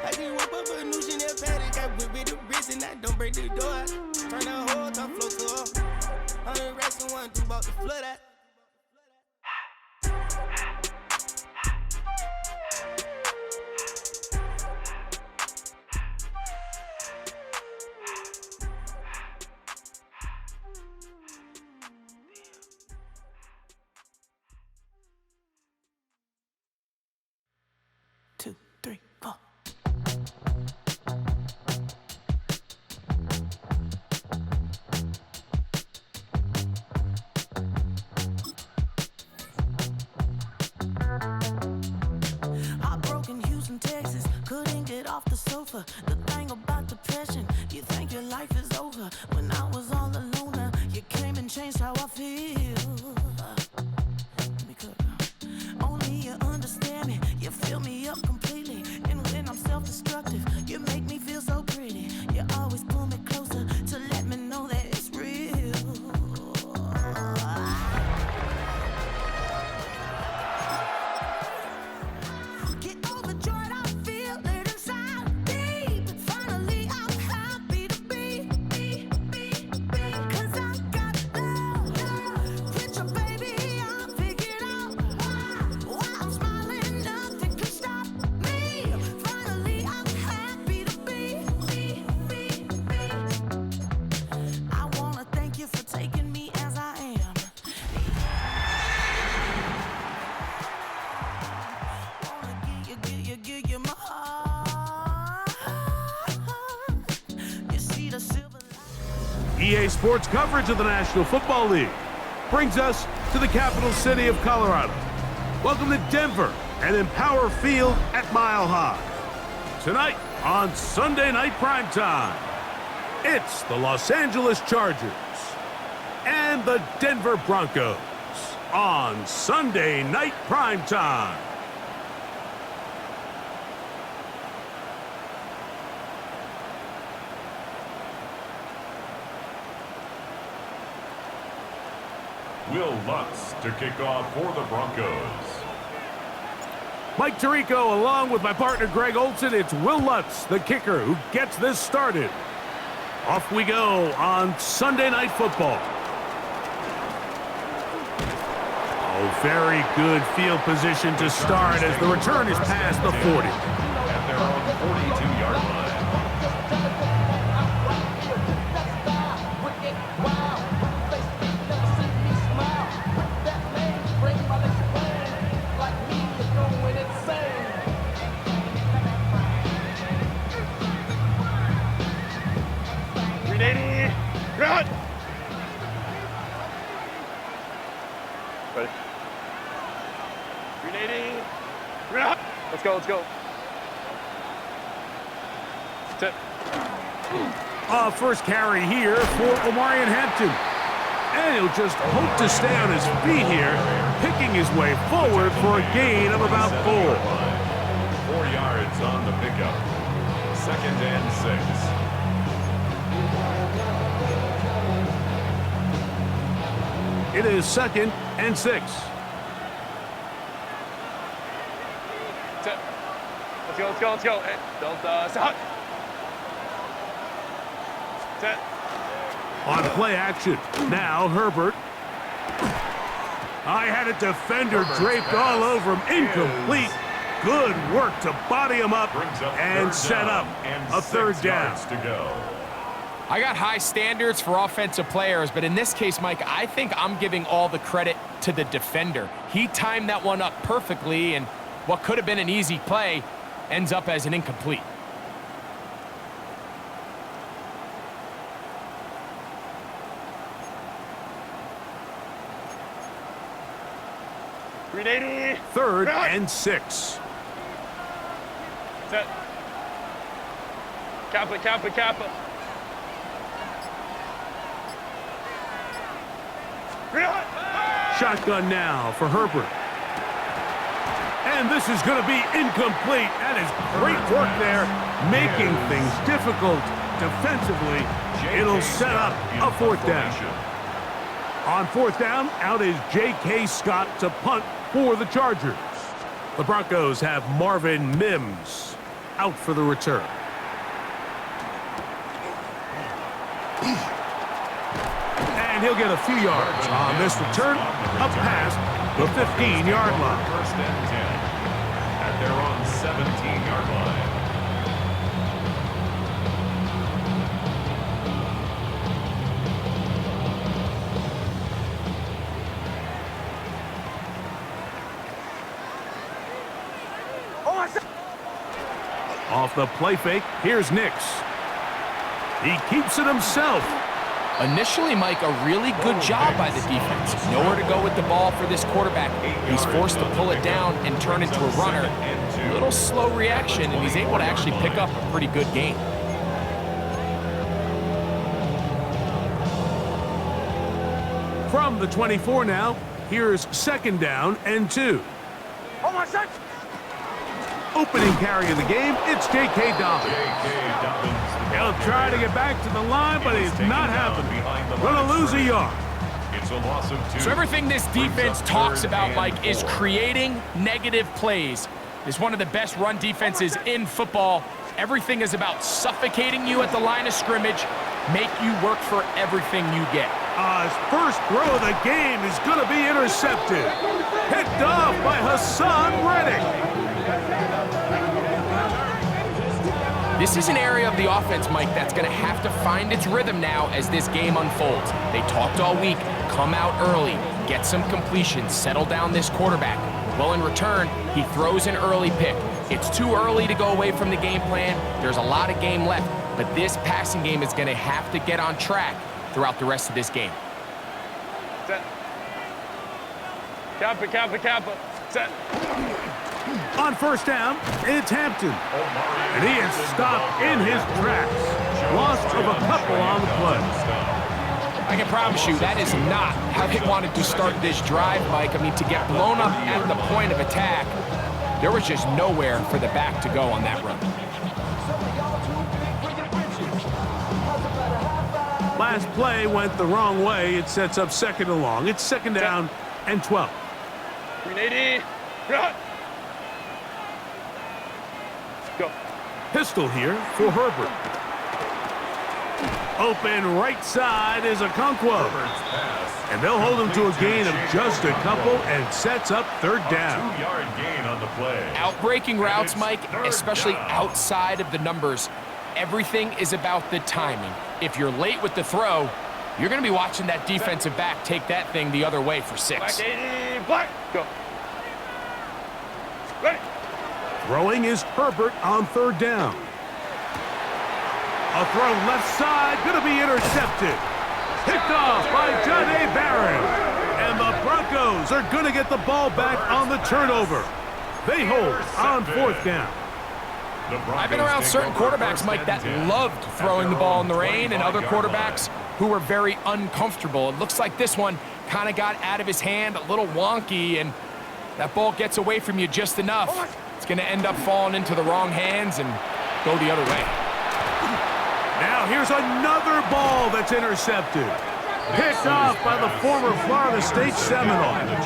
I just whip up a new Chanel paddock, got whip with the wrist and I don't break the door. Turn the whole top floor to up. 100 racks and one, two about to flood that. The thing about depression, you think your life is over. When I was all alone, you came and changed how I feel. Let me cook. Only you understand me, you fill me up completely. And when I'm self-destructive, you make me feel so pretty. You always pull me closer to let me know that it's real. EA Sports coverage of the National Football League brings us to the capital city of Colorado. Welcome to Denver and Empower Field at Mile High. Tonight on Sunday Night Primetime, it's the Los Angeles Chargers and the Denver Broncos on Sunday Night Primetime. Will Lutz to kick off for the Broncos. Mike Tirico along with my partner Greg Olson. It's Will Lutz, the kicker, who gets this started. Off we go on Sunday Night Football. Oh, very good field position to start as the return is past the 40. At their own 42-yard line. Run! Ready? 380. Run! Let's go, let's go. Tip. First carry here for Omarion Hampton. And he'll just hope to stay on his feet here, picking his way forward for a gain of about 4. 4 yards on the pickup. 2nd and 6. It is 2nd and 6. Let's go, let's go, let's go. Hey, don't stop. Set. On play action. Now Herbert. I had a defender draped all over him. Incomplete. Good work to body him up and set up a 3rd down. To go. I got high standards for offensive players, but in this case, Mike, I think I'm giving all the credit to the defender. He timed that one up perfectly, and what could have been an easy play ends up as an incomplete. .380. 3rd and 6. Set. Kappa, Kappa, Kappa. Shotgun now for Herbert. And this is going to be incomplete. That is great work there, making things difficult defensively. It'll set up a 4th down. On 4th down, out is J.K. Scott to punt for the Chargers. The Broncos have Marvin Mims out for the return. And he'll get a few yards on this return up past the 15-yard line. First and 10 at their own 17-yard line. Off the play fake, here's Nix. He keeps it himself. Initially, Mike, a really good job by the defense. Nowhere to go with the ball for this quarterback. He's forced to pull it down and turn into a runner. A little slow reaction, and he's able to actually pick up a pretty good gain. From the 24 now, here's 2nd down and 2. Opening carry of the game, it's J.K. Dobbins. He'll try to get back to the line, but he's not happening. Gonna lose a yard. It's a loss of 2. So everything this defense talks about, Mike, is creating negative plays. It's one of the best run defenses in football. Everything is about suffocating you at the line of scrimmage, make you work for everything you get. His first throw of the game is going to be intercepted. Picked off by Hassan Reddick. This is an area of the offense, Mike, that's going to have to find its rhythm now as this game unfolds. They talked all week, come out early, get some completions, settle down this quarterback. Well, in return, he throws an early pick. It's too early to go away from the game plan. There's a lot of game left, but this passing game is going to have to get on track throughout the rest of this game. Set. Kappa. Set. On 1st down, it's Hampton. And he is stopped in his tracks. Loss of a couple on the play. I can promise you that is not how they wanted to start this drive, Mike. I mean, to get blown up at the point of attack, there was just nowhere for the back to go on that run. Last play went the wrong way. It sets up 2nd and long. It's 2nd down and 12. 380. Run. Go. Pistol here for Herbert. Open right side is Okonkwo. And they'll hold him to a gain of just a couple and sets up 3rd down. 2-yard gain on the play. Outbreaking routes, Mike, especially outside of the numbers, everything is about the timing. If you're late with the throw, you're going to be watching that defensive back take that thing the other way for 6. Black 80. Black. Go. Ready. Throwing is Herbert on 3rd down. A throw left side, going to be intercepted. Picked off by John A. Barron. And the Broncos are going to get the ball back on the turnover. They hold on 4th down. I've been around certain quarterbacks, Mike, that loved throwing the ball in the rain, and other quarterbacks who were very uncomfortable. It looks like this one kind of got out of his hand, a little wonky, and that ball gets away from you just enough. It's going to end up falling into the wrong hands and go the other way. Now here's another ball that's intercepted. Picked off by the former Florida State Seminole. They'll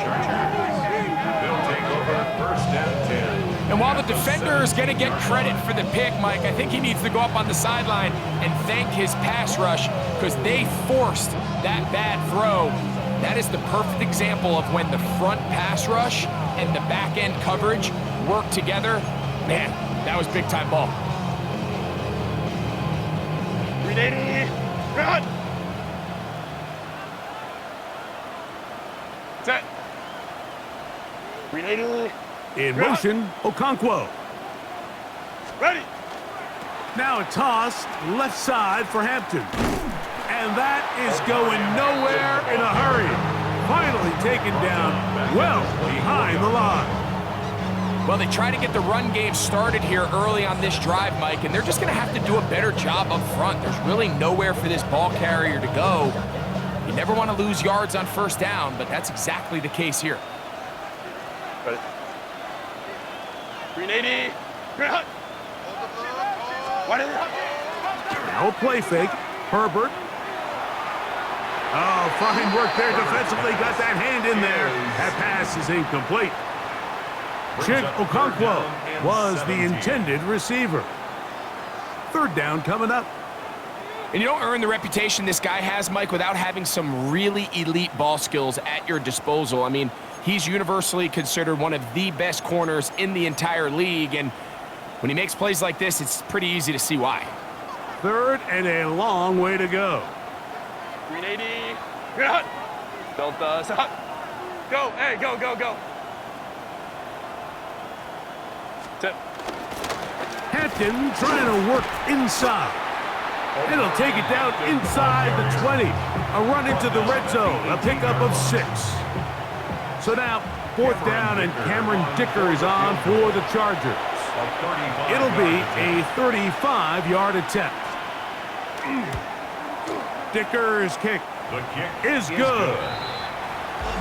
take over 1st and 10. And while the defender is going to get credit for the pick, Mike, I think he needs to go up on the sideline and thank his pass rush because they forced that bad throw. That is the perfect example of when the front pass rush and the back end coverage work together. Man, that was big time ball. 380. Run. Set. 380. In motion, Okonkwo. Ready. Now a toss, left side for Hampton. And that is going nowhere in a hurry. Finally taken down well behind the line. Well, they try to get the run game started here early on this drive, Mike, and they're just going to have to do a better job up front. There's really nowhere for this ball carrier to go. You never want to lose yards on 1st down, but that's exactly the case here. Ready. 380. Run. What is it? Now a play fake. Herbert. Oh, fine work there defensively. Got that hand in there. That pass is incomplete. Chick Okonkwo was the intended receiver. Third down coming up. And you don't earn the reputation this guy has, Mike, without having some really elite ball skills at your disposal. I mean, he's universally considered one of the best corners in the entire league, and when he makes plays like this, it's pretty easy to see why. Third and a long way to go. 380. Delta. Go. Hey, go. Tip. Hampton trying to work inside. It'll take it down inside the 20. A run into the red zone. A pickup of 6. So now, fourth down, and Cameron Dicker is on for the Chargers. It'll be a 35-yard attempt. Dicker's kick is good.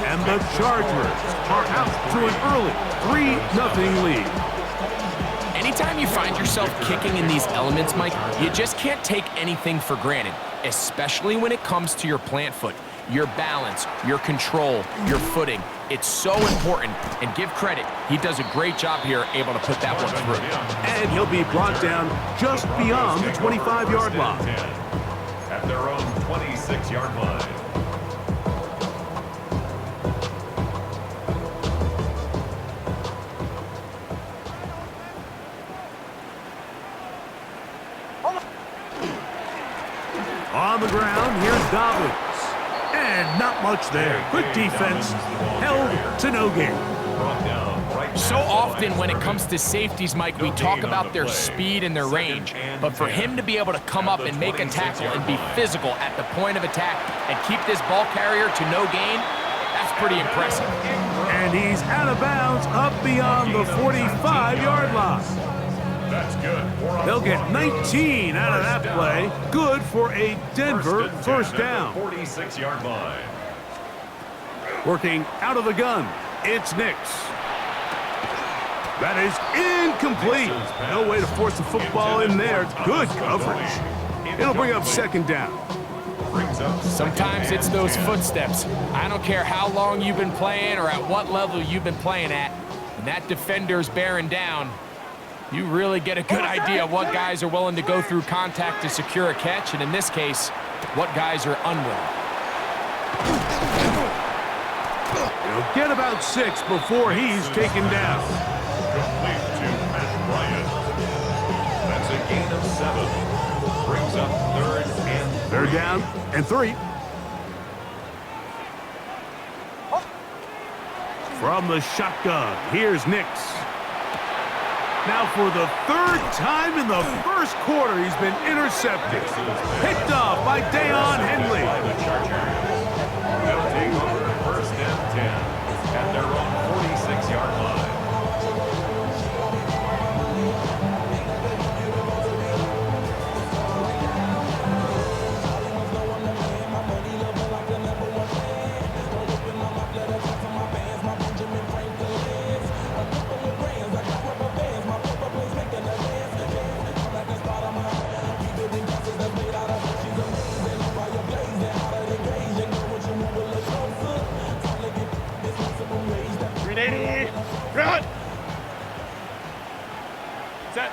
And the Chargers are out to an early 3-0 lead. Anytime you find yourself kicking in these elements, Mike, you just can't take anything for granted, especially when it comes to your plant foot, your balance, your control, your footing. It's so important, and give credit, he does a great job here able to put that one through. And he'll be brought down just beyond the 25-yard line. At their own 26-yard line. On the ground, here's Dobbins. And not much there. Good defense. Held to no gain. So often when it comes to safeties, Mike, we talk about their speed and their range. But for him to be able to come up and make a tackle and be physical at the point of attack and keep this ball carrier to no gain, that's pretty impressive. And he's out of bounds up beyond the 45-yard line. That's good. They'll get 19 out of that play. Good for a Denver first down. 46-yard line. Working out of the gun, it's Nix. That is incomplete. No way to force the football in there. Good coverage. It'll bring up second down. Sometimes it's those footsteps. I don't care how long you've been playing or at what level you've been playing at. When that defender's bearing down, you really get a good idea of what guys are willing to go through contact to secure a catch, and in this case, what guys are unwilling. He'll get about 6 before he's taken down. Complete to Matt Bryant. That's a gain of 7. Brings up third and 3. Third down and 3. From the shotgun, here's Nix. Now for the third time in the first quarter, he's been intercepted. Picked off by Deion Henley. They'll take over first and 10 at their own 46-yard line. Run! Set.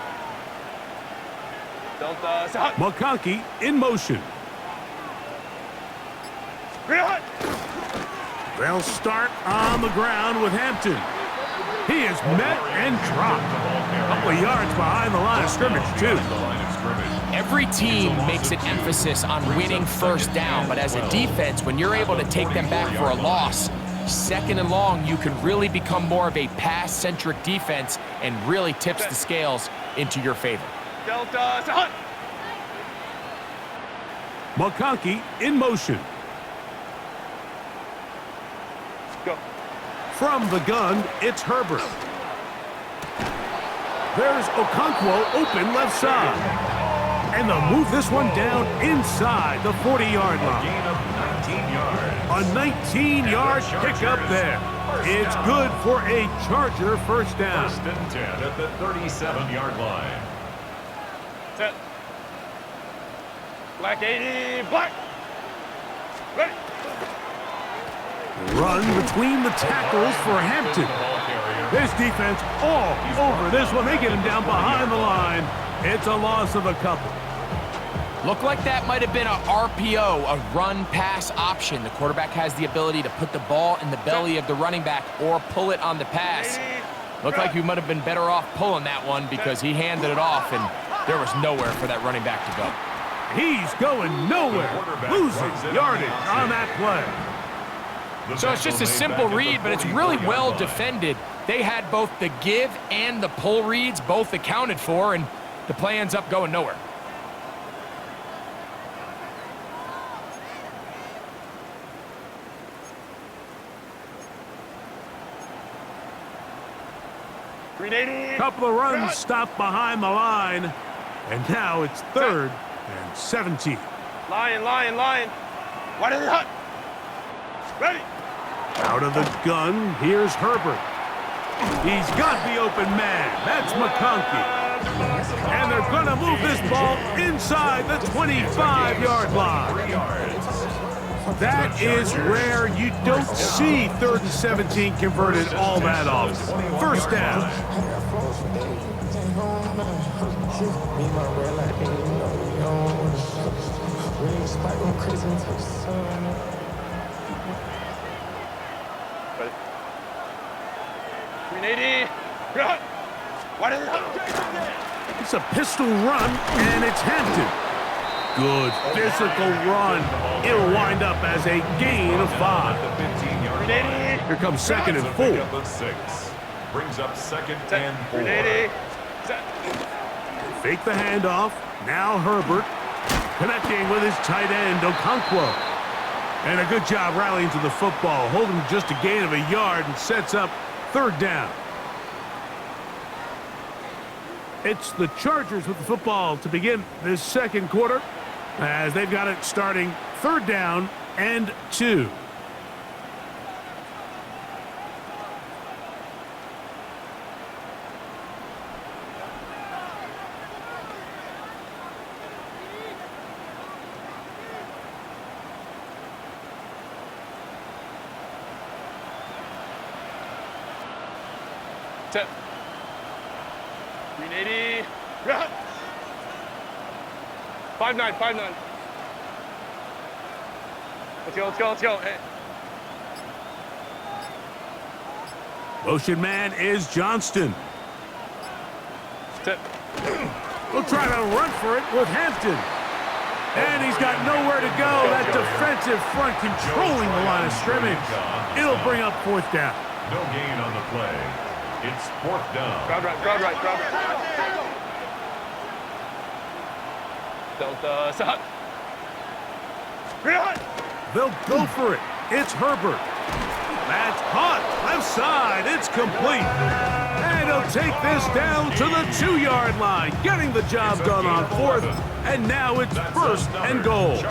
Delta. Set. McConkey in motion. Run! They'll start on the ground with Hampton. He is met and dropped. A couple of yards behind the line of scrimmage, too. Every team makes an emphasis on winning first down, but as a defense, when you're able to take them back for a loss, second and long, you can really become more of a pass-centric defense and really tips the scales into your favor. Delta. Set. McConkey in motion. Go. From the gun, it's Herbert. There's Okonkwo open left side. And they'll move this one down inside the 40-yard line. Gain of 19 yards. A 19-yard pickup there. It's good for a Charger first down. First and 10 at the 37-yard line. Set. Black 80. Black. Ready. Run between the tackles for Hampton. Ball carrier This defense all over this one. They get him down behind the line. It's a loss of a couple. Looked like that might have been a RPO, a run-pass option. The quarterback has the ability to put the ball in the belly of the running back or pull it on the pass. Looked like he might have been better off pulling that one because he handed it off, and there was nowhere for that running back to go. He's going nowhere, losing yardage on that play. So it's just a simple read, but it's really well defended. They had both the give and the pull reads both accounted for, and the play ends up going nowhere. Couple of runs stopped behind the line, and now it's 3rd and 17. Lion. What is it? Ready. Out of the gun, here's Herbert. He's got the open man. That's McConkey. And they're going to move this ball inside the 25-yard line. That is rare. You don't see 3rd and 17 converted all that often. First down. What is it? It's a pistol run, and it's Hampton. Good physical run. It'll wind up as a gain of 5. Here comes 2nd and 4. Brings up 2nd and 4. Fake the handoff. Now Herbert connecting with his tight end, Okonkwo. And a good job rallying to the football, holding just a gain of a yard and sets up 3rd down. It's the Chargers with the football to begin this 2nd quarter, as they've got it starting 3rd down and 2. Set. 380. 5-9. Let's go. Hey. Motion man is Johnston. Set. We'll try to run for it with Hampton. And he's got nowhere to go. That defensive front controlling the line of scrimmage. It'll bring up 4th down. No gain on the play. It's 4th down. Crowd right. Delta, stop. They'll go for it. It's Herbert. That's caught. Left side. It's complete. And he'll take this down to the 2-yard line, getting the job done on 4th. And now it's 1st and goal.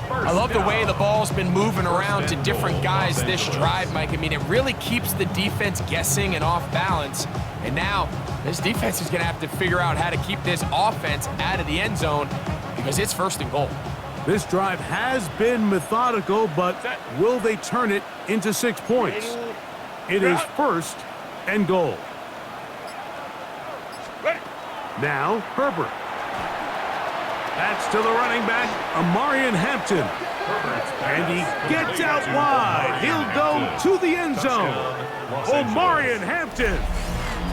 I love the way the ball's been moving around to different guys this drive, Mike. I mean, it really keeps the defense guessing and off balance. And now this defense is going to have to figure out how to keep this offense out of the end zone because it's 1st and goal. This drive has been methodical, but will they turn it into 6 points? It is 1st and goal. Now Herbert. That's to the running back, Amarian Hampton. And he gets out wide. He'll go to the end zone. Omarion Hampton.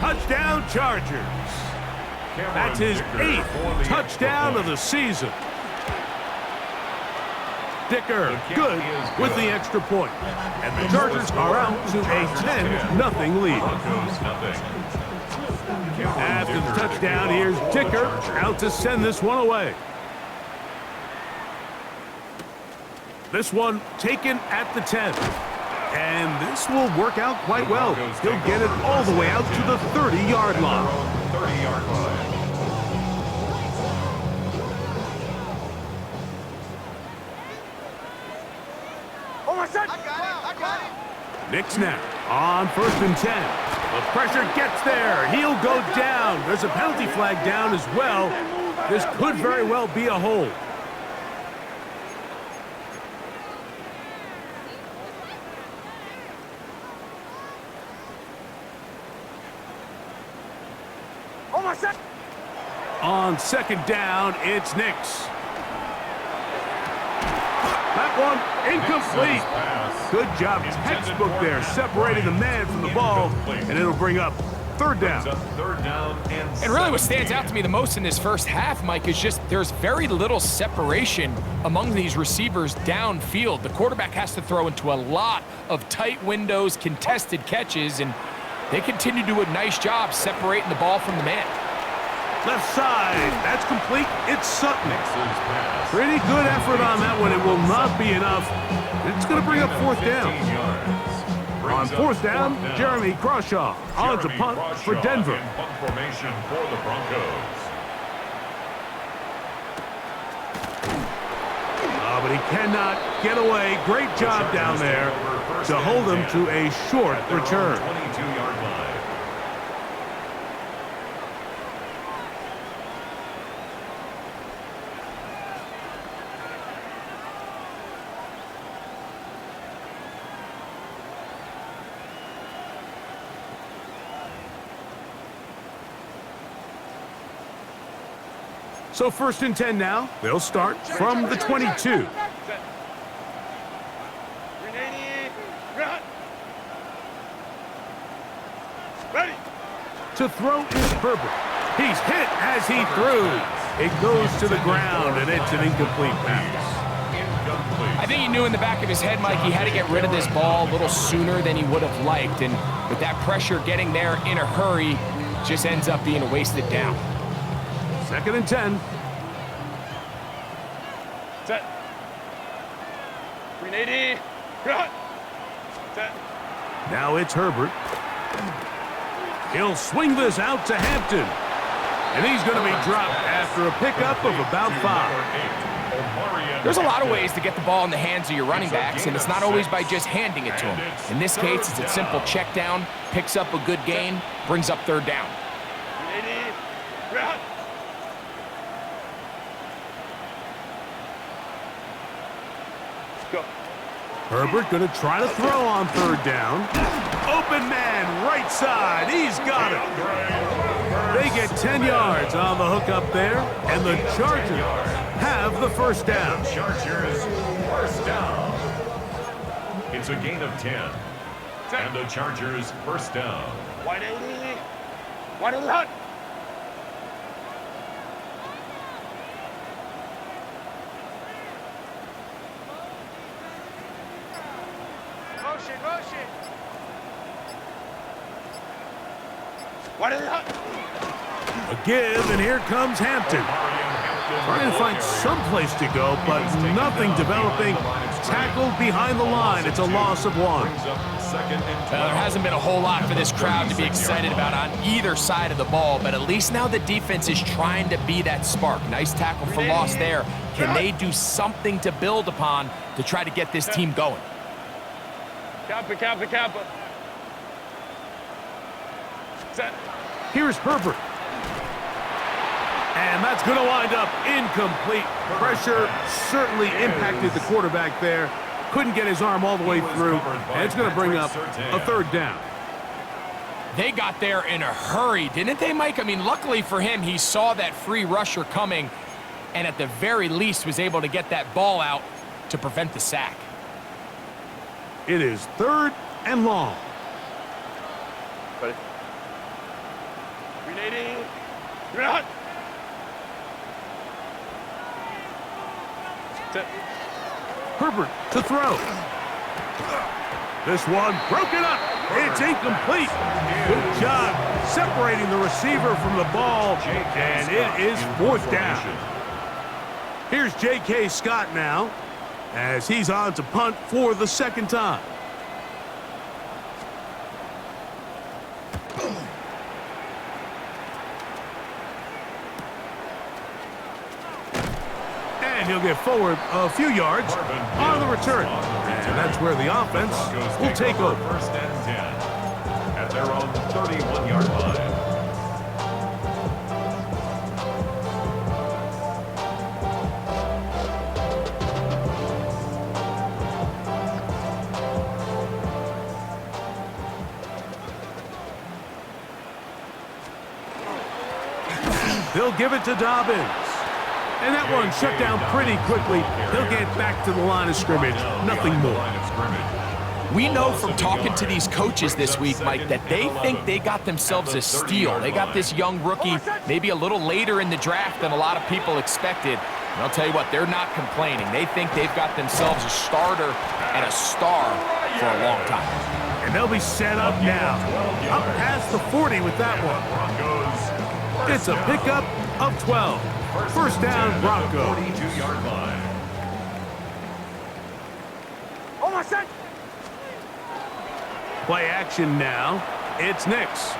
Touchdown Chargers. That's his 8th touchdown of the season. Dicker, good with the extra point. And the Chargers are out to a 10-0 lead. After the touchdown, here's Dicker out to send this one away. This one taken at the 10. And this will work out quite well. He'll get it all the way out to the 30-yard line. 30-yard line. I got it. Nick snap on 1st and 10. The pressure gets there. He'll go down. There's a penalty flag down as well. This could very well be a hold. On second down, it's Nix. That one incomplete. Good job, textbook there, separating the man from the ball, and it'll bring up third down. And really what stands out to me the most in this first half, Mike, is just there's very little separation among these receivers downfield. The quarterback has to throw into a lot of tight windows, contested catches, and they continue to do a nice job separating the ball from the man. Left side, that's complete. It's Sutton. Pretty good effort on that one. It will not be enough. It's going to bring up fourth down. On fourth down, Jeremy Crawshaw on to punt for Denver. Punt formation for the Broncos. But he cannot get away. Great job down there to hold him to a short return. 22-yard line. So first and 10 now. They'll start from the 22. Ready. To throw is Herbert. He's hit as he threw. It goes to the ground, and it's an incomplete pass. I think he knew in the back of his head, Mike, he had to get rid of this ball a little sooner than he would have liked. And with that pressure getting there in a hurry, just ends up being a wasted down. Second and 10. Set. 380. Cut. Set. Now it's Herbert. He'll swing this out to Hampton. And he's going to be dropped after a pickup of about 5. There's a lot of ways to get the ball in the hands of your running backs, and it's not always by just handing it to them. In this case, it's a simple check down, picks up a good gain, brings up third down. 380. Cut. Go. Herbert going to try to throw on third down. Open man, right side. He's got it. They get 10 yards on the hook up there, and the Chargers have the first down. Chargers first down. It's a gain of 10. And the Chargers first down. 180. 180 hot. Motion, motion. 180 hot. A give, and here comes Hampton. Trying to find some place to go, but nothing developing. Tackled behind the line. It's a loss of 1. There hasn't been a whole lot for this crowd to be excited about on either side of the ball, but at least now the defense is trying to be that spark. Nice tackle for loss there. Can they do something to build upon to try to get this team going? Kappa, kappa, kappa. Set. Here's Herbert. And that's going to wind up incomplete. Pressure certainly impacted the quarterback there. Couldn't get his arm all the way through. And it's going to bring up a third down. They got there in a hurry, didn't they, Mike? I mean, luckily for him, he saw that free rusher coming and at the very least was able to get that ball out to prevent the sack. It is third and long. Ready. 380. You're hot. Set. Herbert to throw. This one broken up. It's incomplete. Good job separating the receiver from the ball, and it is fourth down. Here's J.K. Scott now as he's on to punt for the second time. And he'll get forward a few yards on the return. And that's where the offense will take over. First and 10 at their own 31-yard line. They'll give it to Dobbins. And that one shut down pretty quickly. He'll get back to the line of scrimmage. Nothing more. We know from talking to these coaches this week, Mike, that they think they got themselves a steal. They got this young rookie maybe a little later in the draft than a lot of people expected. And I'll tell you what, they're not complaining. They think they've got themselves a starter and a star for a long time. And they'll be set up now. Up past the 40 with that one. It's a pickup of 12. First down, Broncos. 42-yard line. Play action now. It's Nix.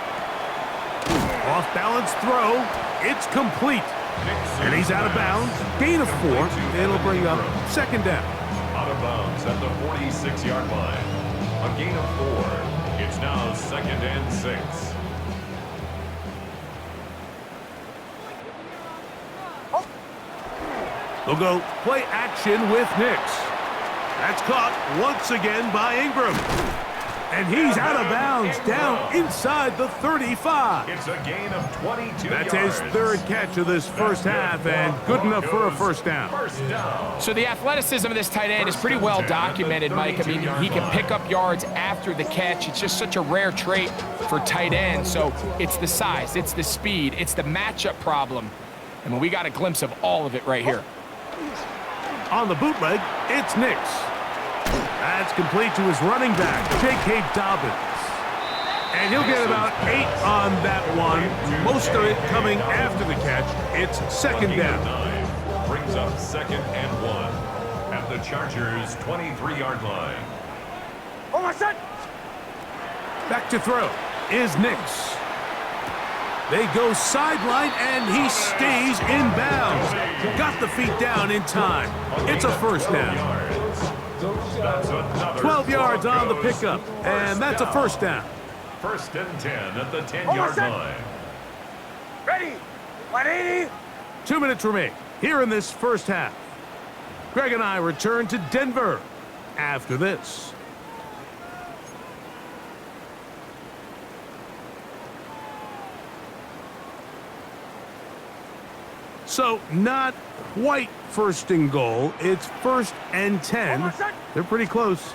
Off-balance throw. It's complete. And he's out of bounds. Gain of 4. It'll bring up second down. Out of bounds at the 46-yard line. A gain of 4. It's now 2nd and 6. They'll go play action with Nix. That's caught once again by Ingram. And he's out of bounds down inside the 35. It's a gain of 22 That's yards. his third catch of this first half and good enough for a first down. So the athleticism of this tight end is pretty well documented, Mike. I mean, he can pick up yards after the catch. It's just such a rare trait for tight ends. So it's the size, it's the speed, it's the matchup problem. I mean, we got a glimpse of all of it right here. On the bootleg, it's Nix. That's complete to his running back, J.K. Dobbins. And he'll get about 8 on that one. Most of it coming after the catch. It's second down. 9 brings up 2nd and 1 at the Chargers' 23-yard line. Back to throw is Nix. They go sideline, and he stays in bounds. Got the feet down in time. It's a first down. 12 yards on the pickup, and that's a first down. 1st and 10 at the 10-yard line. Ready. 180. 2 minutes remain here in this first half. Greg and I return to Denver after this. So not quite first and goal. It's 1st and 10. They're pretty close.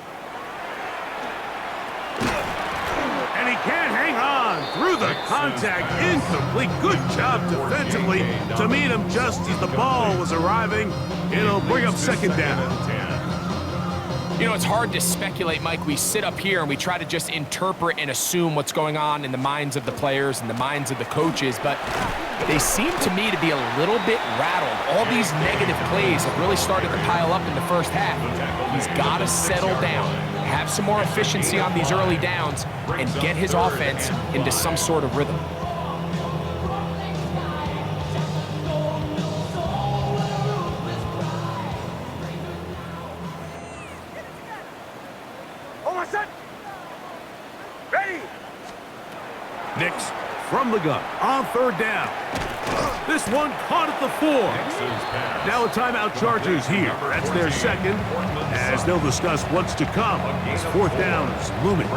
And he can't hang on through the contact. Incomplete. Good job defensively to meet him just as the ball was arriving. It'll bring up second down. You know, it's hard to speculate, Mike. We sit up here and we try to just interpret and assume what's going on in the minds of the players and the minds of the coaches, but they seem to me to be a little bit rattled. All these negative plays have really started to pile up in the first half. He's got to settle down, have some more efficiency on these early downs, and get his offense into some sort of rhythm. Nix from the gun on third down. This one caught at the 4. Now a timeout Chargers here. That's their second, as they'll discuss what's to come. This fourth down is looming.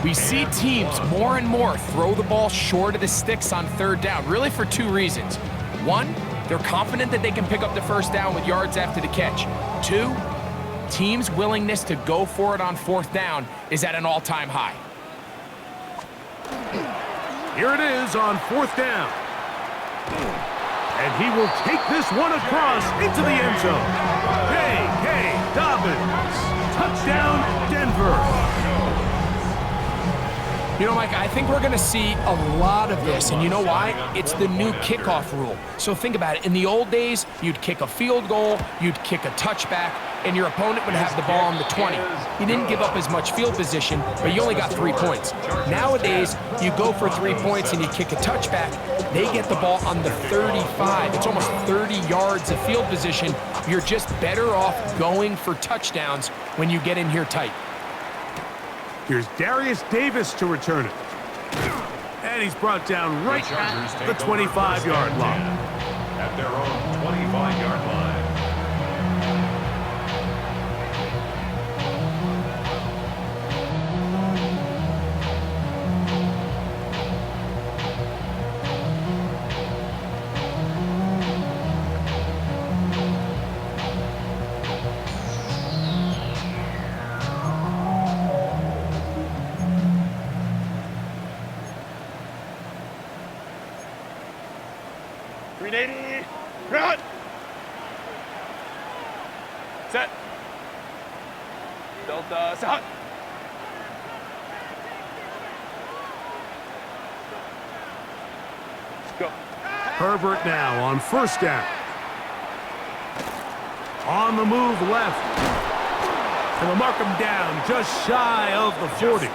We see teams more and more throw the ball short of the sticks on third down, really for 2 reasons. 1, they're confident that they can pick up the first down with yards after the catch. 2, teams' willingness to go for it on fourth down is at an all-time high. Here it is on fourth down. And he will take this one across into the end zone. J.K. Dobbins. Touchdown, Denver. You know, Mike, I think we're going to see a lot of this, and you know why? It's the new kickoff rule. So think about it. In the old days, you'd kick a field goal, you'd kick a touchback, and your opponent would have the ball on the 20. You didn't give up as much field position, but you only got 3 points. Nowadays, you go for 3 points and you kick a touchback. They get the ball on the 35. It's almost 30 yards of field position. You're just better off going for touchdowns when you get in here tight. Here's Darius Davis to return it. And he's brought down right at the 25-yard line. At their own 25-yard line. 380. Run. Set. Delta. Set. Go. Herbert now on first down. On the move left. And they'll mark him down just shy of the 40.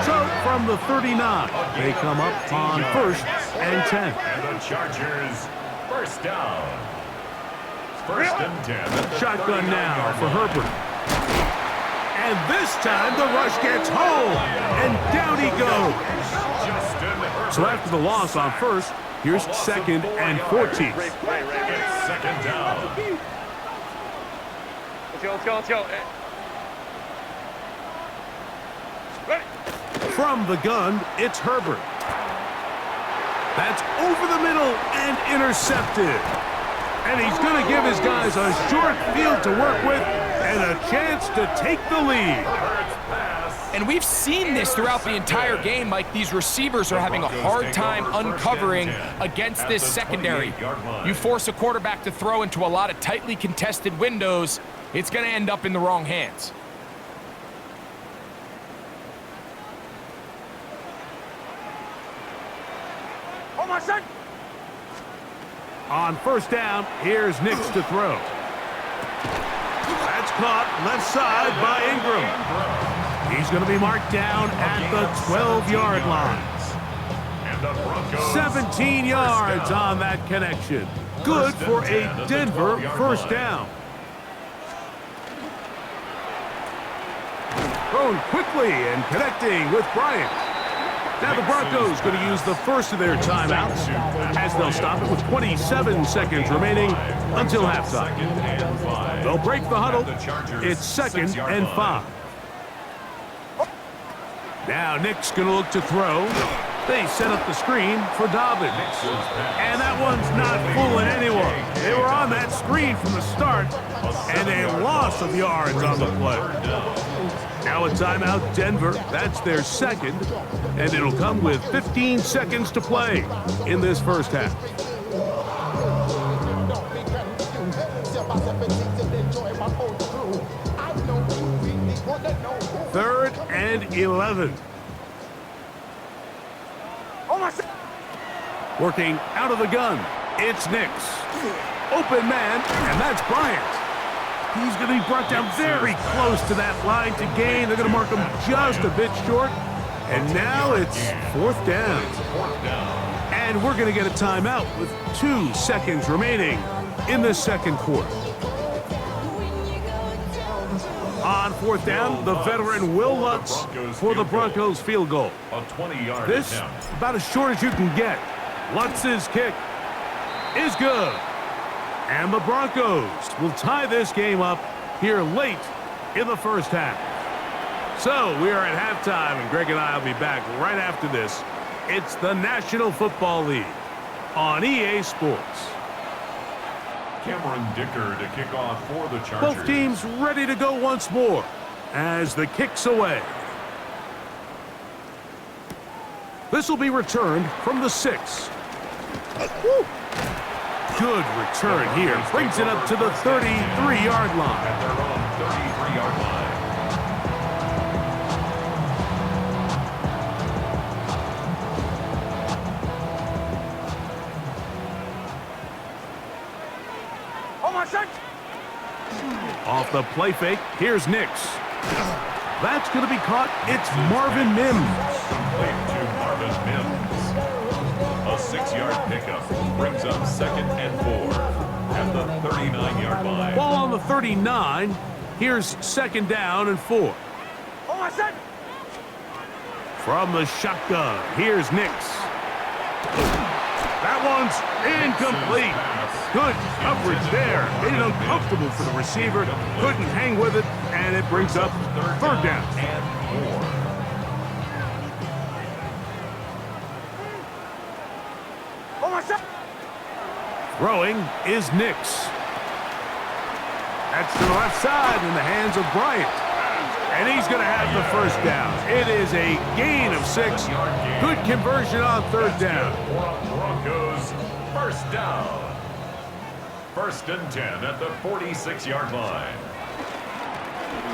So from the 39, they come up on 1st and 10. And the Chargers, first down. 1st and 10. Shotgun now for Herbert. And this time the rush gets home. And down he goes. So after the loss on 1st, here's 2nd and 14. It's 2nd down. Let's go. Ready. From the gun, it's Herbert. That's over the middle and intercepted. And he's going to give his guys a short field to work with and a chance to take the lead. And we've seen this throughout the entire game, Mike. These receivers are having a hard time uncovering against this secondary. You force a quarterback to throw into a lot of tightly contested windows, it's going to end up in the wrong hands. Oh, my son. On first down, here's Nix to throw. That's caught left side by Ingram. He's going to be marked down at the 12-yard line. 17 yards on that connection. Good for a Denver first down. Thrown quickly and connecting with Bryant. Now the Broncos going to use the first of their timeouts as they'll stop it with 27 seconds remaining until halftime. They'll break the huddle. It's 2nd and 5. Now Nick's going to look to throw. They set up the screen for Dobbins. And that one's not fooling anyone. They were on that screen from the start, and a loss of yards on the play. Now a timeout, Denver. That's their 2nd, and it'll come with 15 seconds to play in this first half. Third and 11. Working out of the gun, it's Nix. Open man, and that's Bryant. He's going to be brought down very close to that line to gain. They're going to mark him just a bit short. And now it's 4th down. And we're going to get a timeout with 2 seconds remaining in the second quarter. On 4th down, the veteran Will Lutz for the Broncos field goal. A 20-yard This, about as short as you can get. Lutz's kick is good. And the Broncos will tie this game up here late in the first half. So we are at halftime, and Greg and I will be back right after this. It's the National Football League on EA Sports. Cameron Dicker to kick off for the Chargers. Both teams ready to go once more as the kick's away. This will be returned from the 6. Good return here. Brings it up to the 33-yard line. At their own 33-yard line. Oh, my son. Off the play fake, here's Nix. That's going to be caught. It's Marvin Mims. Complete to Marvin Mims. A 6-yard pickup brings up 2nd and 4 at the 39-yard line. Ball on the 39. Here's 2nd down and 4. Oh, my son. From the shotgun, here's Nix. That one's incomplete. Good coverage there. Made it uncomfortable for the receiver. Couldn't hang with it, and it brings up 3rd down. And 4. Oh, my son. Throwing is Nix. That's to the left side in the hands of Bryant. And he's going to have the first down. It is a gain of 6. Good conversion on 3rd down. Broncos First down. 1st and 10 at the 46-yard line.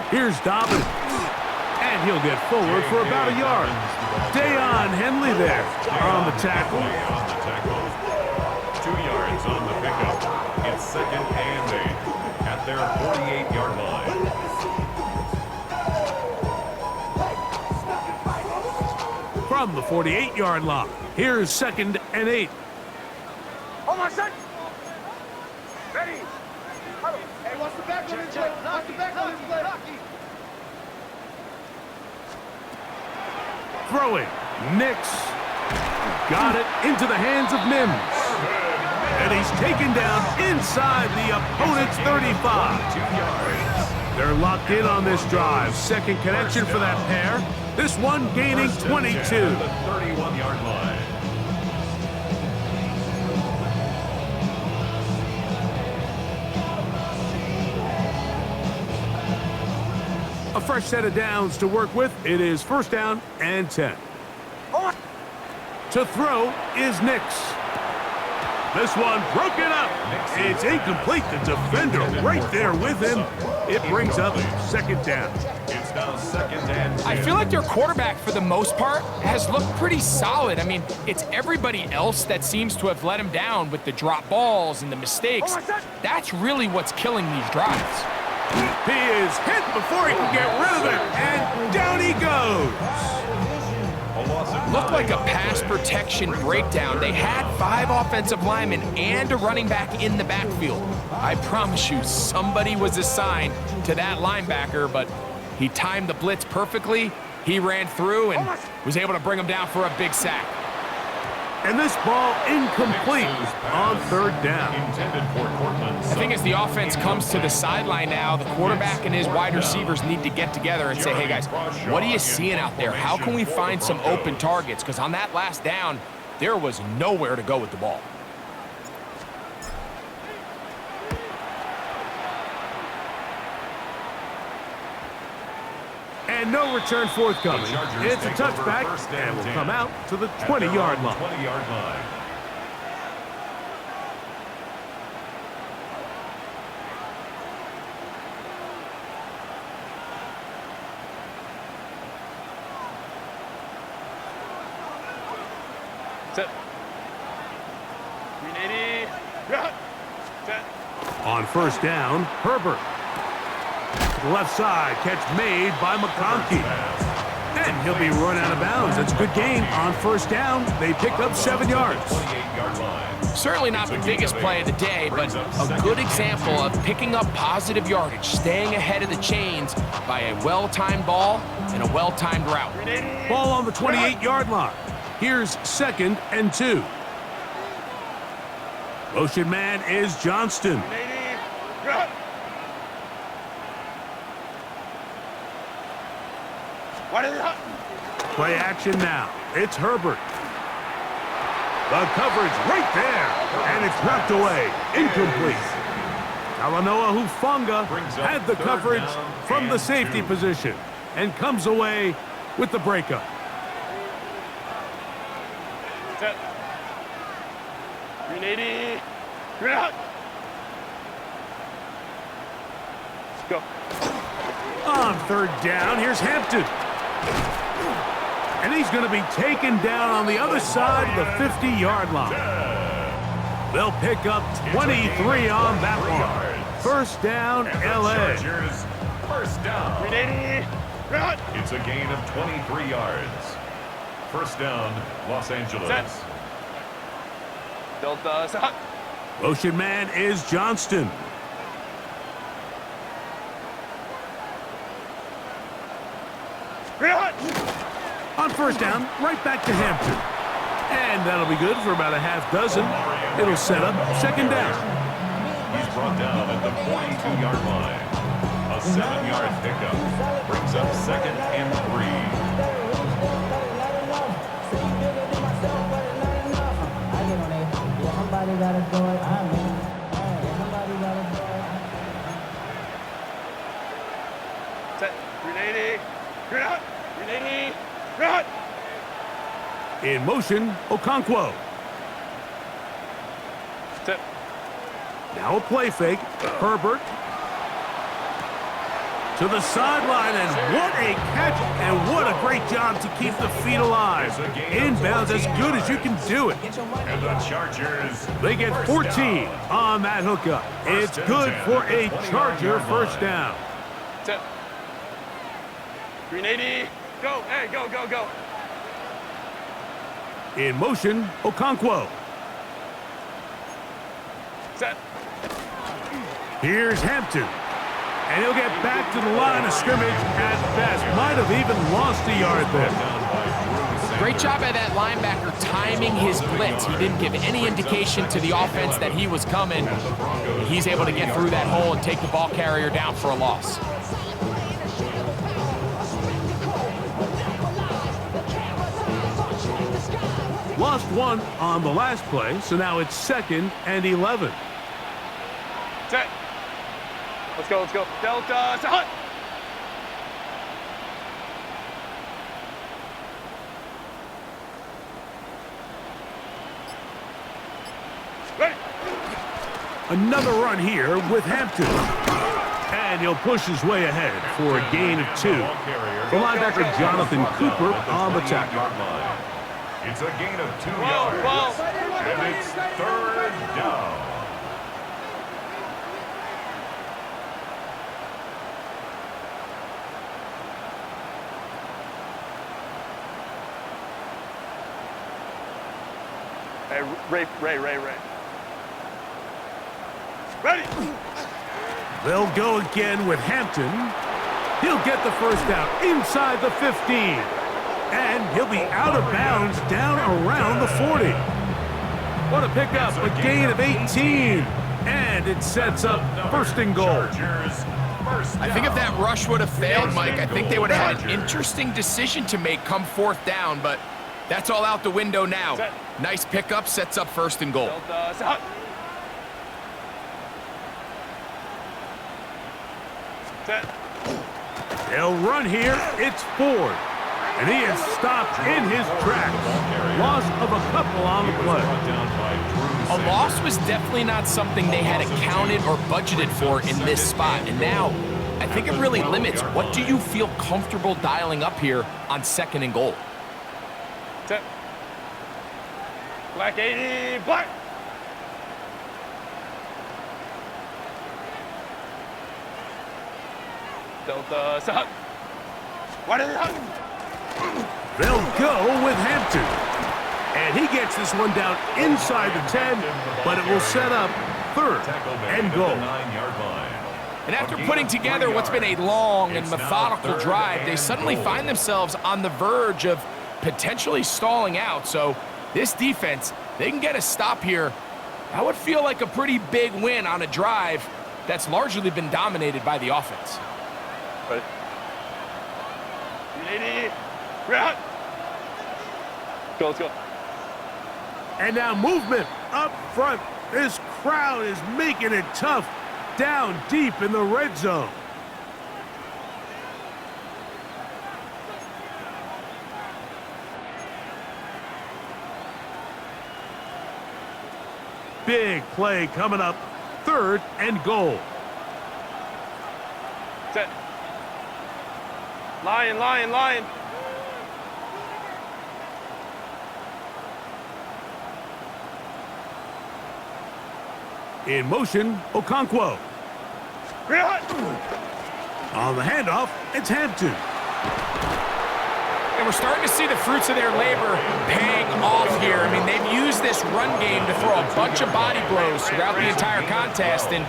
Here's Dobbins. And he'll get forward for about a yard. Dayon Henley there on the tackle. 2 yards on the pickup. It's 2nd and 8 at their 48-yard line. From the 48-yard line, here's 2nd and 8. On my set. Ready. Hey, what's the back on this play? What's the back on this play? Throwing. Nix. Got it into the hands of Mims. And he's taken down inside the opponent's 35. 2 yards. They're locked in on this drive. Second connection for that pair. This one gaining 22. At the 31-yard line. A fresh set of downs to work with. It is 1st down and 10. To throw is Nix. This one broken up. It's incomplete. The defender right there with him. It brings up 2nd down. It's now 2nd and 10. I feel like their quarterback, for the most part, has looked pretty solid. I mean, it's everybody else that seems to have let him down with the drop balls and the mistakes. That's really what's killing these drives. He is hit before he can get rid of it, and down he goes. Looked like a pass protection breakdown. They had 5 offensive linemen and a running back in the backfield. I promise you, somebody was assigned to that linebacker, but he timed the blitz perfectly. He ran through and was able to bring him down for a big sack. And this ball incomplete on 3rd down. Intended for Cortland. I think as the offense comes to the sideline now, the quarterback and his wide receivers need to get together and say, hey guys, what are you seeing out there? How can we find some open targets? Because on that last down, there was nowhere to go with the ball. And no return forthcoming. It's a touchback and will come out to the 20-yard line. 20-yard line. Set. 380. Set. On 1st down, Herbert. To the left side, catch made by McConkey. And he'll be run out of bounds. That's a good gain on 1st down. They pick up 7 yards. 28-yard line. Certainly not the biggest play of the day, but a good example of picking up positive yardage, staying ahead of the chains by a well-timed ball and a well-timed route. Ball on the 28-yard line. Here's 2nd and 2. Motion man is Johnston. Play action now. It's Herbert. The coverage right there. And it's knocked away. Incomplete. Talanoa Hufanga had the coverage from the safety position and comes away with the breakup. Set. 380. Green out. Let's go. On 3rd down, here's Hampton. And he's going to be taken down on the other side of the 50-yard line. They'll pick up 23 on that one. 1st down, L.A. Chargers, 1st down. 380. It's a gain of 23 yards. 1st down, Los Angeles. Set. Delta. Set. Motion man is Johnston. On 1st down, right back to Hampton. And that'll be good for about a half dozen. It'll set up 2nd down. He's brought down at the 42-yard line. A 7-yard pickup brings up 2nd and 3. Set. 380. Green out. 380. In motion, Okonkwo. Set. Now a play fake. Herbert to the sideline, and what a catch, and what a great job to keep the feet alive. Inbounds as good as you can do it. And the Chargers, They get 14 on that hookup. It's good for a Charger first down. Set. 380. Go. Hey, go, go, go. In motion, Okonkwo. Set. Here's Hampton. And he'll get back to the line of scrimmage at best. Might have even lost a yard there. Great job by that linebacker timing his blitz. He didn't give any indication to the offense that he was coming. He's able to get through that hole and take the ball carrier down for a loss. Lost one on the last play, so now it's 2nd and 11. Set. Let's go, let's go. Delta, set, hut. Ready. Another run here with Hampton. And he'll push his way ahead for a gain of 2. The linebacker Jonathan Cooper on the tackle. It's a gain of 2 yards. And it's 3rd down. Hey, Ray. Ready. They'll go again with Hampton. He'll get the first down inside the 15. And he'll be out of bounds down around the 40. What a pickup, a gain of 18. And it sets up 1st and goal. I think if that rush would have failed, Mike, I think they would have had an interesting decision to make come 4th down, but that's all out the window now. Nice pickup, sets up 1st and goal. Delta, set, hut. Set. They'll run here. It's Ford. And he is stopped in his tracks. Loss of a couple on the play. A loss was definitely not something they had accounted or budgeted for in this spot. And now, I think it really limits what do you feel comfortable dialing up here on 2nd and goal. Set. Black 80, black. Delta, set, hut. What is it, hut? They'll go with Hampton. And he gets this one down inside the 10, but it will set up 3rd and goal. And after putting together what's been a long and methodical drive, they suddenly find themselves on the verge of potentially stalling out. So this defense, they can get a stop here. That would feel like a pretty big win on a drive that's largely been dominated by the offense. Ready. 80. Red. Go, let's go. And now movement up front. This crowd is making it tough down deep in the red zone. Big play coming up. 3rd and goal. Set. Lion. In motion, Okonkwo. On the handoff, it's Hampton. And we're starting to see the fruits of their labor paying off here. I mean, they've used this run game to throw a bunch of body blows throughout the entire contest. And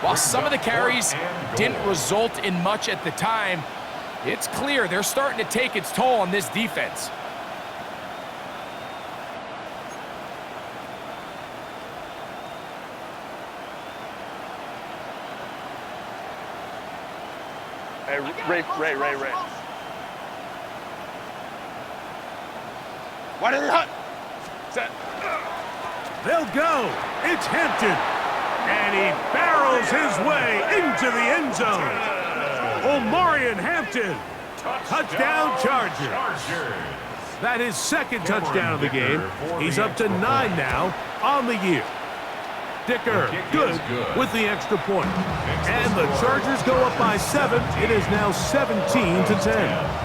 while some of the carries didn't result in much at the time, it's clear they're starting to take its toll on this defense. Hey, Ray. What is it, hut? Set. They'll go. It's Hampton. And he barrels his way into the end zone. Omarion Hampton. Touchdown Chargers. That is 2nd touchdown of the game. He's up to 9 now on the year. Dicker, good with the extra point. And the Chargers go up by 7. It is now 17-10.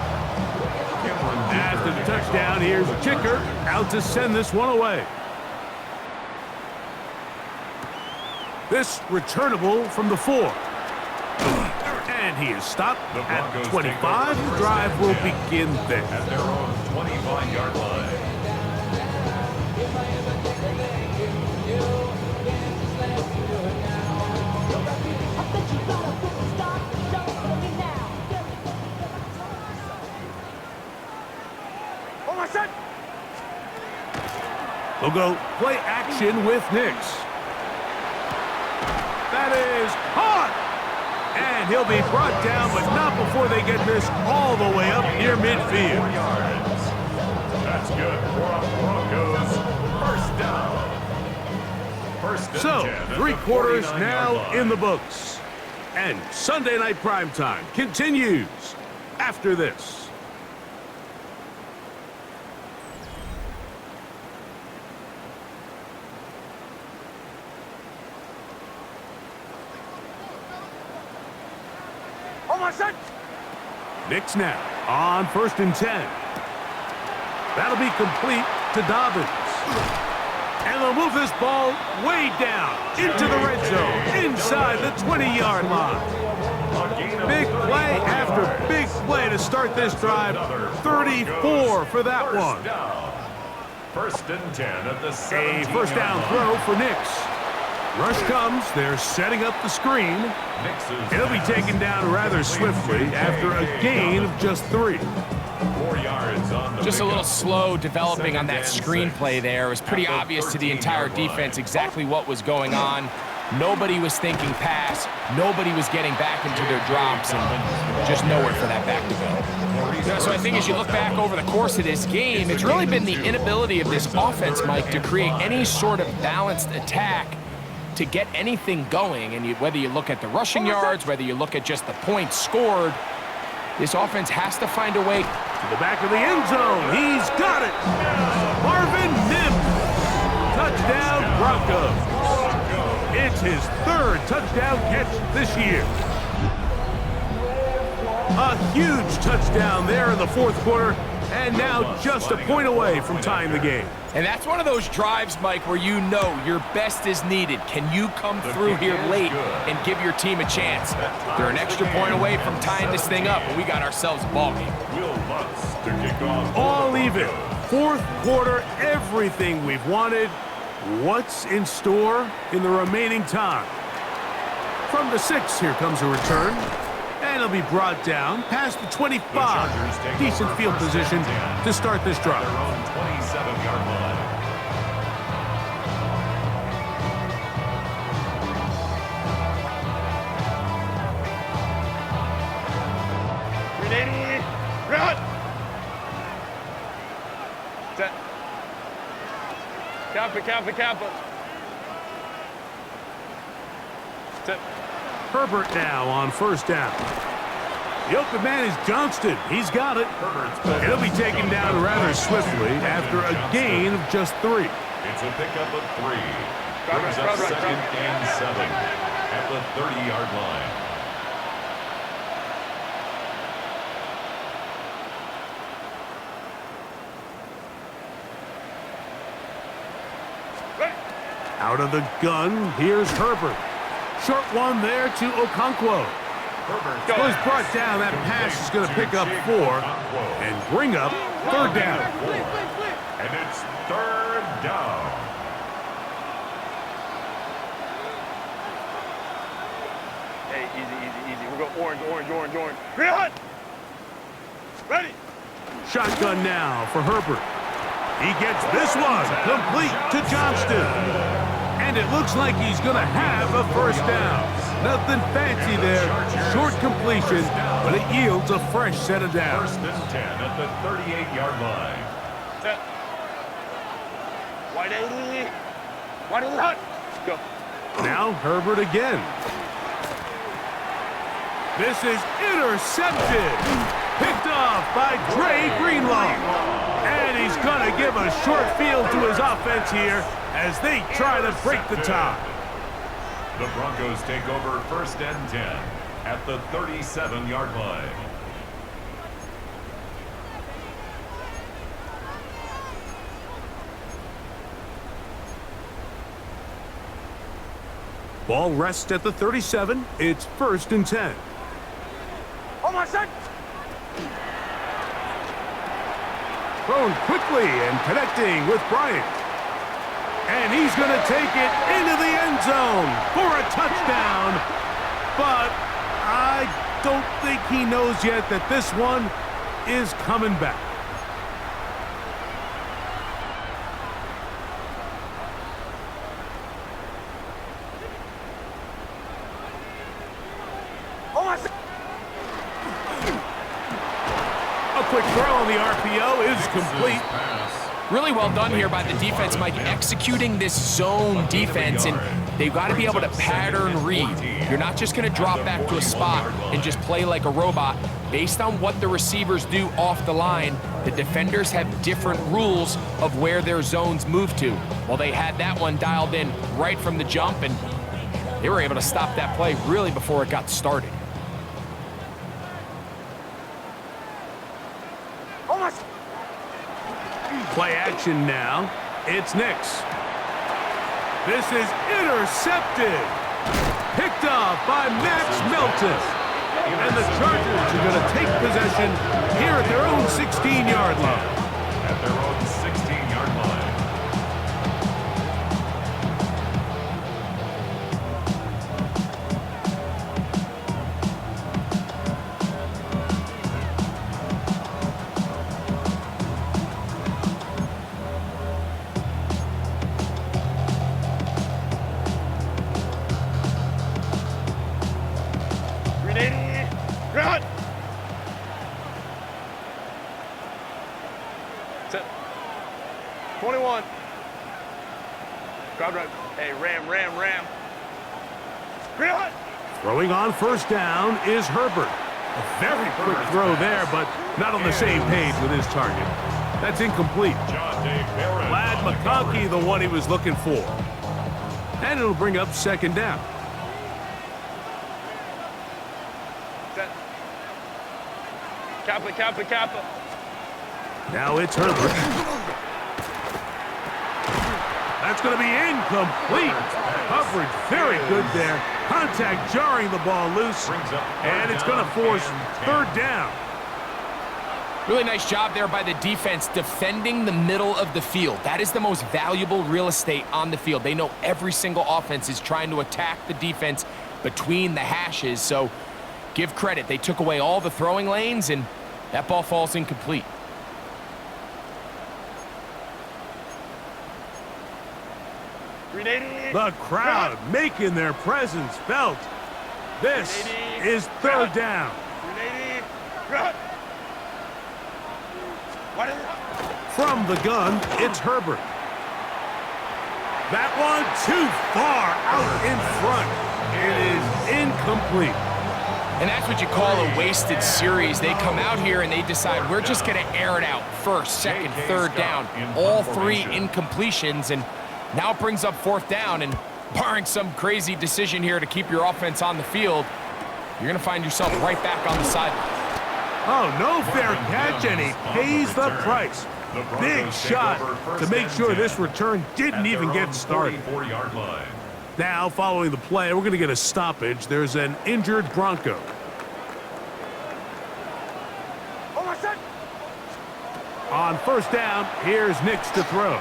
After the touchdown, here's Dicker out to send this one away. This returnable from the 4. And he is stopped at 25. The drive will begin there. At their own 25-yard line. They'll go play action with Nix. That is hot! And he'll be brought down, but not before they get this all the way up near midfield. 4 yards. That's good for Broncos. First down. First and So, 10 at 3 the quarters 49-yard now line. in the books. And Sunday Night Primetime continues after this. Nix now on 1st and 10. That'll be complete to Dobbins. And they'll move this ball way down into the red zone, inside the 20-yard line. Big play after big play to start this drive. 34 for that one. First and 10 at the A first down throw for Nix. Rush comes, they're setting up the screen. It'll be taken down rather swiftly after a gain of just 3. 4 yards on the Just a little pickup. slow developing on that screenplay there. It was pretty obvious to the entire defense exactly what was going on. Nobody was thinking pass. Nobody was getting back into their drops, and just nowhere for that back to go. So I think as you look back over the course of this game, it's really been the inability of this offense, Mike, to create any sort of balanced attack to get anything going. And whether you look at the rushing yards, whether you look at just the points scored, this offense has to find a way. To the back of the end zone. He's got it. Marvin Mims. Touchdown, Broncos. It's his 3rd touchdown catch this year. A huge touchdown there in the 4th quarter, and now just a point away from tying the game. And that's one of those drives, Mike, where you know your best is needed. Can you come through here late and give your team a chance? They're an extra point away from tying this thing up, and we got ourselves a ball game. All even. 4th quarter, everything we've wanted. What's in store in the remaining time? From the 6, here comes a return. And it'll be brought down past the 25. Decent field position to start this drive. Their own 27-yard line. Run! Set. Kappa. Set. Herbert now on 1st down. The open man is Johnston. He's got it. It'll be taken down rather swiftly after a gain of just 3. It's a pickup of 3. Brings up 2nd and 7 at the 30-yard line. Out of the gun, here's Herbert. Short one there to Okonkwo. Was brought down. That pass is going to pick up 4 and bring up 3rd down. And it's 3rd down. Hey, easy. We're going orange. Real hot. Ready. Shotgun now for Herbert. He gets this one complete to Johnston. And it looks like he's going to have a 1st down. Nothing fancy there. Short completion, but it yields a fresh set of downs. 1st and 10 at the 38-yard line. Set. Wide 80. Hot. Go. Now Herbert again. This is intercepted. Picked off by Dre Greenlaw. And he's going to give a short field to his offense here as they try to break the tie. The Broncos take over 1st and 10 at the 37-yard line. Ball rests at the 37. It's 1st and 10. On my set. Thrown quickly and connecting with Bryant. And he's going to take it into the end zone for a touchdown. But I don't think he knows yet that this one is coming back. A quick throw on the RPO is complete. Really well done here by the defense, Mike, executing this zone defense, and they've got to be able to pattern read. You're not just going to drop back to a spot and just play like a robot. Based on what the receivers do off the line, the defenders have different rules of where their zones move to. Well, they had that one dialed in right from the jump, and they were able to stop that play really before it got started. Play action now. It's Nix. This is intercepted. Picked off by Max Melton. And the Chargers are going to take possession here at their own 16-yard line. At their own 16-yard line. Run! Set. 21. Crowd right. Hey, ram. Run! Throwing on 1st down is Herbert. A very quick throw there, but not on the same page with his target. That's incomplete. Lad McConkey, the one he was looking for. And it'll bring up 2nd down. Set. Kappa. Now it's Herbert. That's going to be incomplete. Coverage very good there. Contact jarring the ball loose. And it's going to force 3rd down. Really nice job there by the defense defending the middle of the field. That is the most valuable real estate on the field. They know every single offense is trying to attack the defense between the hashes. So give credit. They took away all the throwing lanes, and that ball falls incomplete. The crowd making their presence felt. This is 3rd down. From the gun, it's Herbert. That one too far out in front. It is incomplete. And that's what you call a wasted series. They come out here and they decide we're just going to air it out. 1st, 2nd, 3rd down. All 3 incompletions, and now it brings up 4th down, and barring some crazy decision here to keep your offense on the field, you're going to find yourself right back on the sideline. Oh, no fair catch, and he pays the price. Big shot to make sure this return didn't even get started. Now, following the play, we're going to get a stoppage. There's an injured Bronco. On 1st down, here's Nix to throw.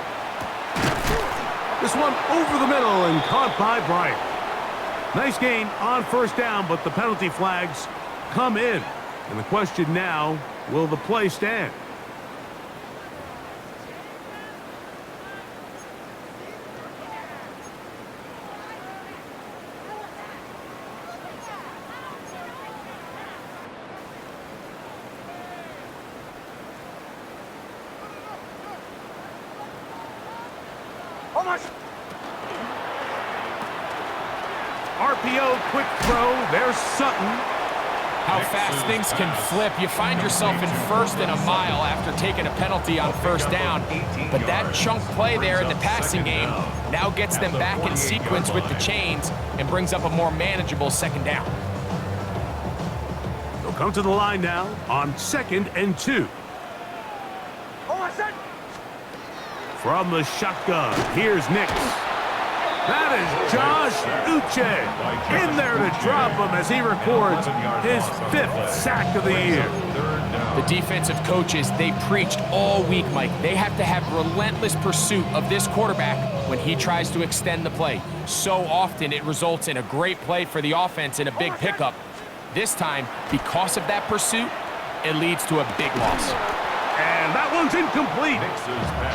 This one over the middle and caught by Bryant. Nice gain on 1st down, but the penalty flags come in. And the question now, will the play stand? RPO, quick throw. There's Sutton. How fast things can flip. You find yourself in first and a mile after taking a penalty on first down. But that chunk play there in the passing game now gets them back in sequence with the chains and brings up a more manageable second down. They'll come to the line now on 2nd and 2. From the shotgun, here's Nix. That is Josh Uche in there to drop him as he records his 5th sack of the year. The defensive coaches, they preached all week, Mike. They have to have relentless pursuit of this quarterback when he tries to extend the play. So often it results in a great play for the offense and a big pickup. This time, because of that pursuit, it leads to a big loss. And that one's incomplete.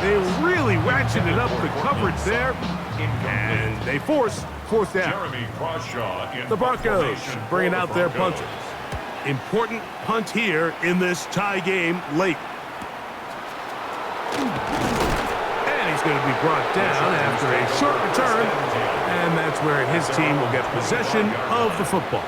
They really ratcheted up the coverage there. And they force 4th down. The Broncos bringing out their punters. Important punt here in this tie game late. And he's going to be brought down after a short return. And that's where his team will get possession of the football.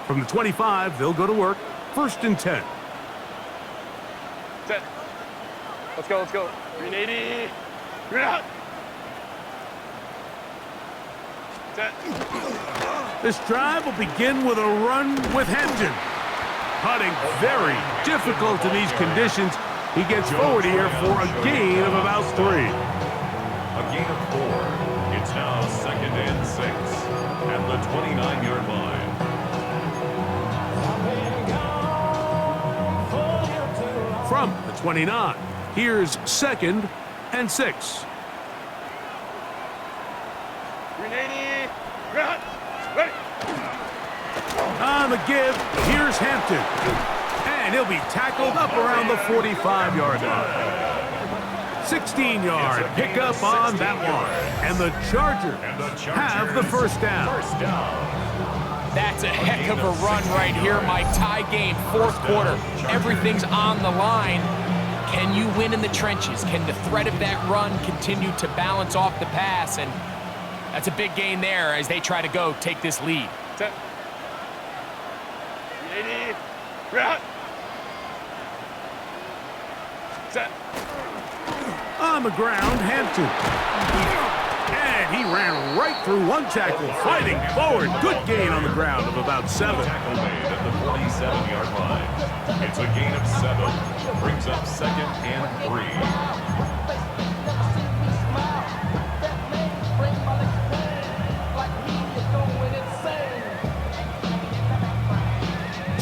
From the 25, they'll go to work. 1st and 10. Set. Let's go, let's go. 380. You're out. Set. This drive will begin with a run with Hampton. Putting very difficult in these conditions. He gets forward here for a gain of about 3. A gain of 4. It's now 2nd and 6 at the 29-yard line. From the 29, here's 2nd and 6. 380. Right. Ready. On the give, here's Hampton. And he'll be tackled up around the 45-yard line. 16-yard pickup on that one. And the Chargers have the 1st down. That's a heck of a run right here, Mike. Tie game, 4th quarter. Everything's on the line. Can you win in the trenches? Can the threat of that run continue to balance off the pass? And that's a big gain there as they try to go take this lead. Set. 380. Right. Set. On the ground, Hampton. And he ran right through one tackle, fighting forward. Good gain on the ground of about 7. Tackle made at the 47-yard line. It's a gain of 7. Brings up 2nd and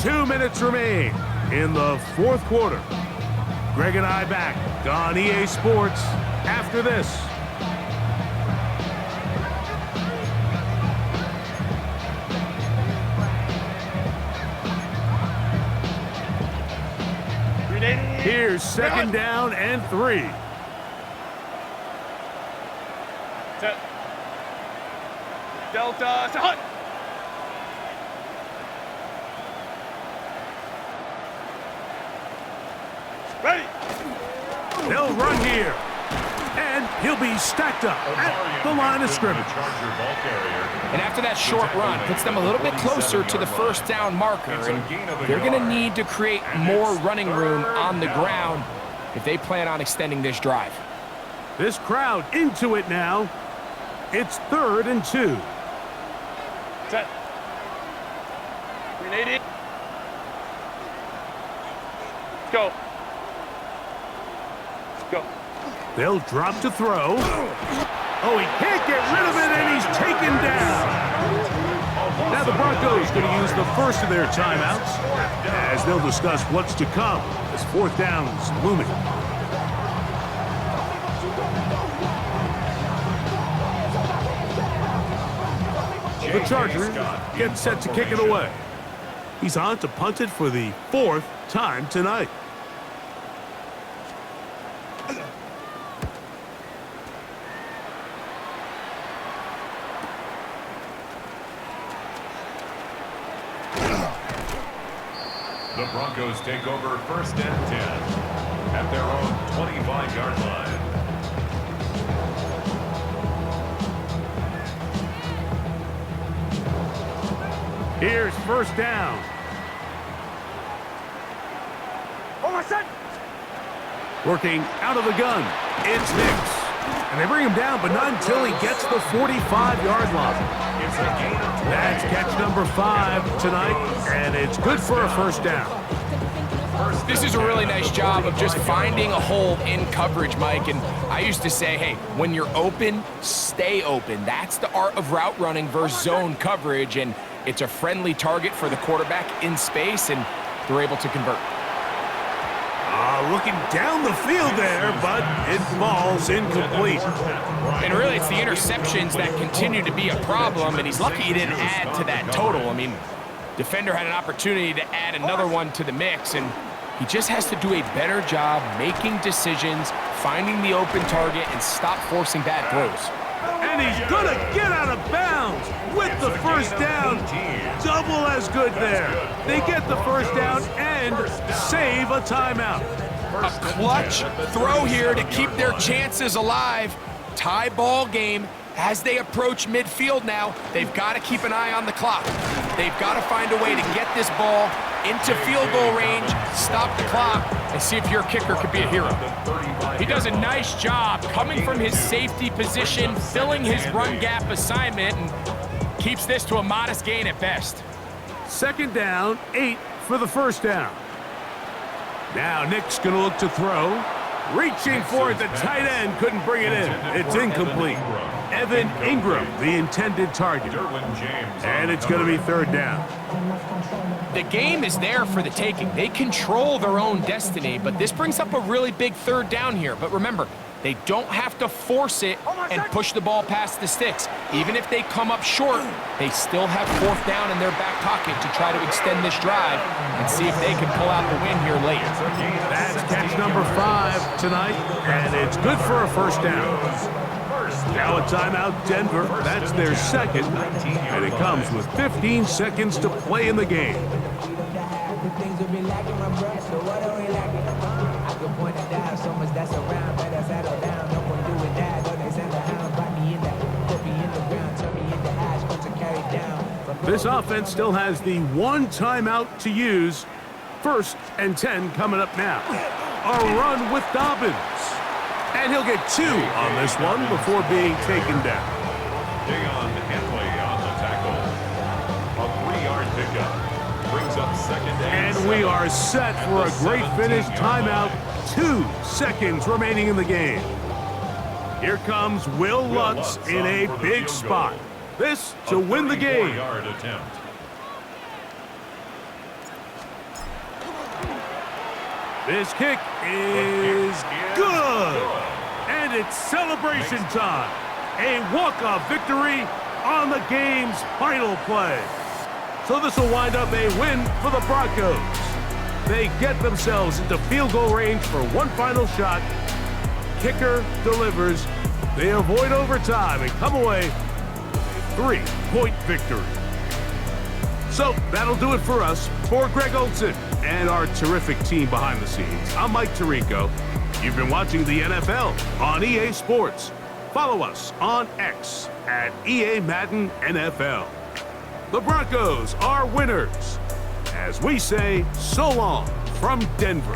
3. 2 minutes remain in the 4th quarter. Greg and I back on EA Sports after this. Here's 2nd down and 3. Set. Delta. Hut. Ready. They'll run here. And he'll be stacked up at the line of scrimmage. And after that short run, puts them a little bit closer to the 1st down marker. And they're going to need to create more running room on the ground if they plan on extending this drive. This crowd into it now. It's 3rd and 2. Set. 380. Let's go. Let's go. They'll drop to throw. Oh, he can't get rid of it, and he's taken down. Now the Broncos going to use the first of their timeouts as they'll discuss what's to come as 4th down's looming. The Chargers get set to kick it away. He's on to punt it for the 4th time tonight. The Broncos take over 1st and 10 at their own 25-yard line. Here's first down. Working out of the gun. It's Hicks. And they bring him down, but not until he gets the 45-yard line. That's catch number 5 tonight, and it's good for a first down. This is a really nice job of just finding a hole in coverage, Mike. And I used to say, hey, when you're open, stay open. That's the art of route running versus zone coverage, and it's a friendly target for the quarterback in space, and they're able to convert. Looking down the field there, but it falls incomplete. And really, it's the interceptions that continue to be a problem, and he's lucky he didn't add to that total. I mean, defender had an opportunity to add another one to the mix, and he just has to do a better job making decisions, finding the open target, and stop forcing bad throws. And he's going to get out of bounds with the first down. Double as good there. They get the first down and save a timeout. A clutch throw here to keep their chances alive. Tie ball game. As they approach midfield now, they've got to keep an eye on the clock. They've got to find a way to get this ball into field goal range, stop the clock, and see if your kicker could be a hero. He does a nice job coming from his safety position, filling his run gap assignment, and keeps this to a modest gain at best. Second down, 8 for the first down. Now Nick's going to look to throw. Reaching for it, the tight end couldn't bring it in. It's incomplete. Evan Ingram, the intended target. And it's going to be third down. The game is there for the taking. They control their own destiny, but this brings up a really big third down here. But remember, they don't have to force it and push the ball past the sticks. Even if they come up short, they still have fourth down in their back pocket to try to extend this drive and see if they can pull out the win here late. That's catch number 5 tonight, and it's good for a first down. Now a timeout, Denver. That's their second, and it comes with 15 seconds to play in the game. This offense still has the one timeout to use. 1st and 10 coming up now. A run with Dobbins. And he'll get 2 on this one before being taken down. Dayon Henley on the tackle. A 3-yard pickup. Brings up second and we are set for a great finish. Timeout. 2 seconds remaining in the game. Here comes Will Lutz in a big spot. This to win the game. This kick is good. And it's celebration time. A walk-off victory on the game's final play. So this will wind up a win for the Broncos. They get themselves into field goal range for one final shot. Kicker delivers. They avoid overtime and come away with a 3-point victory. So that'll do it for us. For Greg Olson and our terrific team behind the scenes, I'm Mike Tirico. You've been watching the NFL on EA Sports. Follow us on X at EA Madden NFL. The Broncos are winners. As we say, so long from Denver.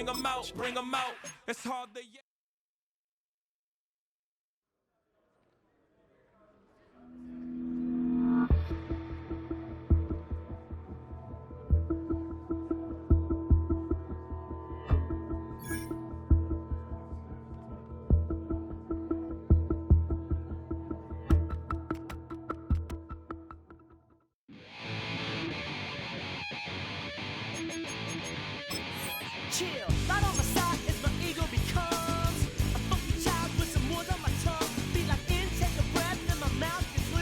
bring them out, bring them out. It's hard to. Chill.